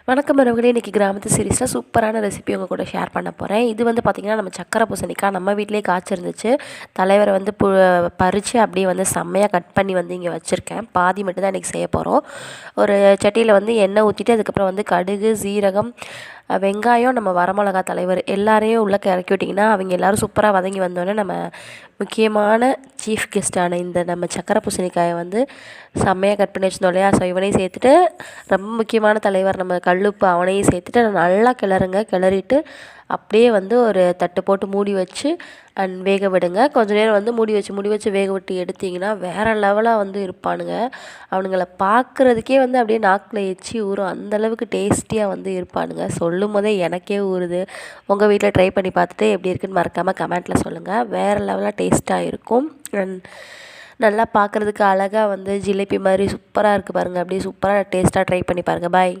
வணக்கம் உறவுகளே, இன்றைக்கி கிராமத்து சீரீஸில் சூப்பரான ரெசிபி உங்கள் கூட ஷேர் பண்ண போகிறேன். இது வந்து பார்த்திங்கன்னா நம்ம சக்கரை பூசணிக்காய் நம்ம வீட்டிலே காய்ச்சிருந்துச்சு. தலைவரை வந்து பறித்து அப்படியே வந்து செம்மையாக கட் பண்ணி வந்து இங்கே வச்சுருக்கேன். பாதி மட்டும் தான் இன்றைக்கி செய்ய போகிறோம். ஒரு சட்டியில் வந்து எண்ணெய் ஊற்றிட்டு அதுக்கப்புறம் வந்து கடுகு, சீரகம், வெங்காயம், நம்ம வரமிளகா தலைவர் எல்லாரையும் உள்ளே இறக்கி விட்டிங்கன்னா அவங்க எல்லோரும் சூப்பராக வதங்கி வந்தோடனே நம்ம முக்கியமான சீஃப் கெஸ்ட்டான இந்த நம்ம சக்கரை பூசணிக்காயை வந்து செம்மையாக கட் பண்ணி வச்சுருந்தோம் இல்லையா. ஸோ இவனையும் சேர்த்துட்டு ரொம்ப முக்கியமான தலைவர் நம்ம கல்லுப்பு அவனையும் சேர்த்துட்டு நல்லா கிளறிட்டு அப்படியே வந்து ஒரு தட்டு போட்டு மூடி வச்சு வேக விடுங்க. கொஞ்சம் நேரம் வந்து மூடி வச்சு வேக விட்டு எடுத்திங்கன்னா வேறு லெவலாக வந்து இருப்பானுங்க. அவனுங்களை பார்க்குறதுக்கே வந்து அப்படியே நாக்கில் எச்சி ஊறும், அந்தளவுக்கு டேஸ்டியாக வந்து இருப்பானுங்க. சொல்லும் போதே எனக்கே ஊறுது. உங்கள் வீட்டில் ட்ரை பண்ணி பார்த்துட்டு எப்படி இருக்குன்னு மறக்காமல் கமெண்ட்டில் சொல்லுங்கள். வேறு லெவலாக டேஸ்ட்டாக இருக்கும். நல்லா பார்க்குறதுக்கு அழகாக வந்து ஜிலேபி மாதிரி சூப்பராக இருக்குது பாருங்கள். அப்படியே சூப்பராக டேஸ்ட்டாக ட்ரை பண்ணி பாருங்கள். பாய்.